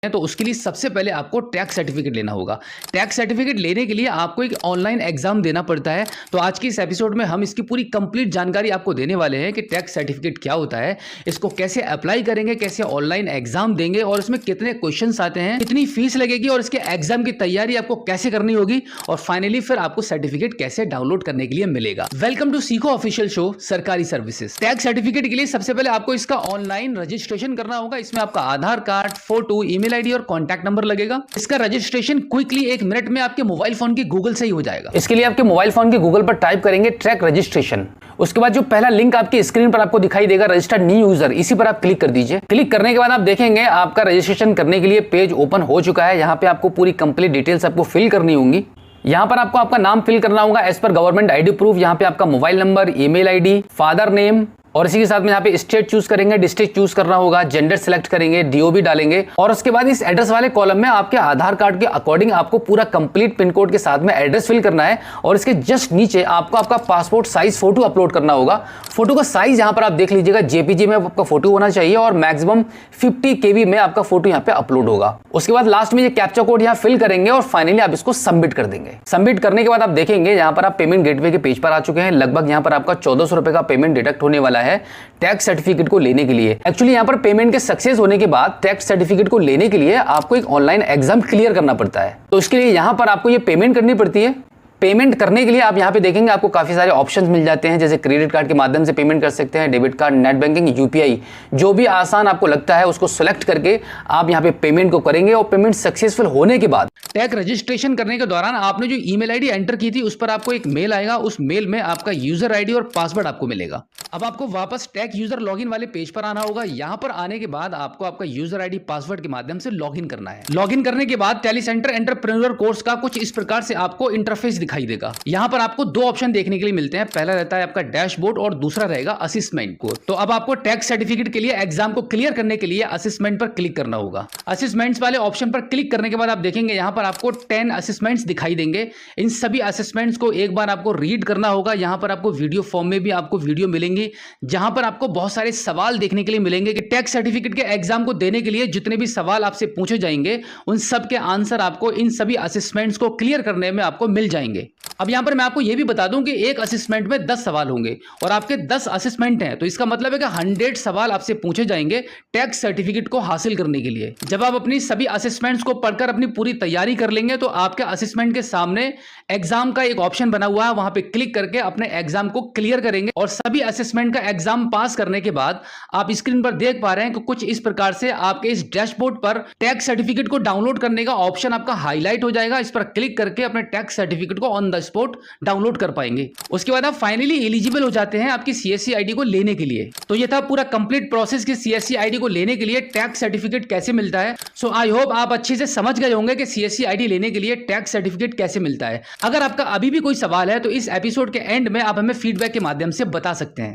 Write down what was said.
तो उसके लिए सबसे पहले आपको टैक्स सर्टिफिकेट लेना होगा। टैक्स सर्टिफिकेट लेने के लिए आपको एक ऑनलाइन एग्जाम देना पड़ता है। तो आज की इस एपिसोड में हम इसकी पूरी कंप्लीट जानकारी आपको देने वाले हैं कि टैक्स सर्टिफिकेट क्या होता है, इसको कैसे अप्लाई करेंगे, कैसे ऑनलाइन एग्जाम देंगे और इसमें कितने क्वेश्चंस आते हैं, कितनी फीस लगेगी और इसके एग्जाम की तैयारी आपको कैसे करनी होगी और फाइनली फिर आपको सर्टिफिकेट कैसे डाउनलोड करने के लिए मिलेगा। वेलकम टू सीखो ऑफिशियल शो सरकारी सर्विसेज। टैक्स सर्टिफिकेट के लिए सबसे पहले आपको इसका ऑनलाइन रजिस्ट्रेशन करना होगा। इसमें आपका आधार कार्ड, फोटो, ईमेल आईडी और कॉन्टैक्ट नंबर लगेगा। इसका रजिस्ट्रेशन क्विकली 1 मिनट में आपके मोबाइल फोन की गूगल से ही हो जाएगा। इसके लिए आपके मोबाइल फोन के गूगल पर टाइप करेंगे ट्रैक रजिस्ट्रेशन। उसके बाद जो पहला लिंक आपकी स्क्रीन पर आपको दिखाई देगा रजिस्टर्ड न्यू यूजर, इसी पर आप क्लिक कर दीजिए। क्लिक करने के बाद आप देखेंगे आपका रजिस्ट्रेशन करने के लिए पेज ओपन हो चुका है। यहाँ पे आपको पूरी कंप्लीट डिटेल्स आपको फिल करनी होंगी। यहाँ पर आपको आपका नाम फिल करना होगा as per government ID proof. यहाँ पे आपका mobile number, email ID, father name और इसी के साथ में यहाँ पे स्टेट चूज करेंगे, डिस्ट्रिक्ट चूज करना होगा, जेंडर सिलेक्ट करेंगे, डीओबी डालेंगे और उसके बाद इस एड्रेस वाले कॉलम में आपके आधार कार्ड के अकॉर्डिंग आपको पूरा कंप्लीट पिन कोड के साथ में एड्रेस फिल करना है और इसके जस्ट नीचे आपको आपका पासपोर्ट साइज फोटो अपलोड करना होगा। फोटो का साइज यहाँ पर आप देख लीजिएगा, जेपीजी में आपका फोटो होना चाहिए और मैक्सिमम 50 KB में आपका फोटो यहाँ पे अपलोड होगा। उसके बाद लास्ट में ये कैप्चा कोड यहाँ फिल करेंगे और फाइनली आप इसको सबमिट कर देंगे। सबमिट करने के बाद आप देखेंगे यहाँ पर आप पेमेंट गेटवे के पेज पर आ चुके हैं। लगभग यहाँ पर आपका 1400 रुपए का पेमेंट डिडक्ट होने वाला है टैक्स सर्टिफिकेट को लेने के लिए। एक्चुअली यहाँ पर पेमेंट के सक्सेस होने के बाद टैक्स सर्टिफिकेट को लेने के लिए आपको एक ऑनलाइन एग्जाम क्लियर करना पड़ता है। तो इसके लिए यहाँ पर आपको ये पेमेंट करनी पड़ती है। पेमेंट करने के लिए आप यहाँ पे देखेंगे आपको काफी सारे ऑप्शंस मिल जाते हैं, जैसे क्रेडिट कार्ड के माध्यम से पेमेंट कर सकते हैं, debit card, net banking, UPI, जो भी आसान आपको लगता है उसको सिलेक्ट करके आप यहाँ पे पेमेंट को करेंगे और पेमेंट सक्सेसफुल होने के बाद टैक्स रजिस्ट्रेशन करने के दौरान आपने जो ईमेल आईडी एंटर की थी उस पर आपको एक मेल आएगा। उस मेल में आपका यूजर आईडी और पासवर्ड आपको मिलेगा। अब आपको वापस टैक्स यूजर लॉगिन वाले पेज पर आना होगा। यहाँ पर आने के बाद आपको आपका यूजर आईडी पासवर्ड के माध्यम से लॉगिन करना है। लॉगिन करने के बाद टैली सेंटर एंटरप्रेन्योर कोर्स का कुछ इस प्रकार से आपको इंटरफेस दिखाई देगा। यहाँ पर आपको 2 ऑप्शन देखने के लिए मिलते हैं। पहला रहता है आपका डैशबोर्ड और दूसरा रहेगा असेसमेंट कोड। तो अब आपको टैक्स सर्टिफिकेट के लिए एग्जाम को क्लियर करने के लिए असेसमेंट पर क्लिक करना होगा। असेसमेंट्स वाले ऑप्शन पर क्लिक करने के बाद आप देखेंगे यहाँ पर आपको 10 असेसमेंट्स दिखाई देंगे। इन सभी असेसमेंट्स को एक बार आपको रीड करना होगा। यहाँ पर आपको वीडियो फॉर्म में भी आपको वीडियो मिलेंगी, जहां पर आपको बहुत सारे सवाल देखने के लिए मिलेंगे कि टैक्स सर्टिफिकेट के एग्जाम को देने के लिए जितने भी सवाल आपसे पूछे जाएंगे उन सब के आंसर आपको इन सभी असेसमेंट्स को क्लियर करने में आपको मिल जाएंगे। अब यहां पर मैं आपको यह भी बता दूं कि एक असेसमेंट में 10 सवाल होंगे और आपके 10 असेसमेंट हैं, तो इसका मतलब है कि 100 सवाल आपसे पूछे जाएंगे टैक्स सर्टिफिकेट को हासिल करने के लिए। जब आप अपनी सभी असेसमेंट्स को पढ़कर अपनी पूरी तैयारी कर लेंगे तो आपके असेसमेंट के सामने एग्जाम का एक ऑप्शन बना हुआ है, वहां पे क्लिक करके अपने एग्जाम को क्लियर करेंगे और सभी असेसमेंट का एग्जाम पास करने के बाद आप स्क्रीन पर देख पा रहे हैं कि कुछ इस प्रकार से आपके इस डैशबोर्ड पर टैक्स सर्टिफिकेट को डाउनलोड करने का ऑप्शन आपका हाईलाइट हो जाएगा। इस पर क्लिक करके अपने टैक्स सर्टिफिकेट को ऑन द स्पॉट डाउनलोड कर पाएंगे। उसके बाद आप फाइनली एलिजिबल हो जाते हैं आपकी सीएससी आईडी को लेने के लिए। तो ये था पूरा कंप्लीट प्रोसेस कि सीएससी आईडी को लेने के लिए टैक्स सर्टिफिकेट कैसे मिलता है। सो आई होप आप अच्छे से समझ गए होंगे कि सीएससी आईडी लेने के लिए टैक्स सर्टिफिकेट कैसे मिलता है। अगर आपका अभी भी कोई सवाल है तो इस एपिसोड के एंड में आप हमें फीडबैक के माध्यम से बता सकते हैं।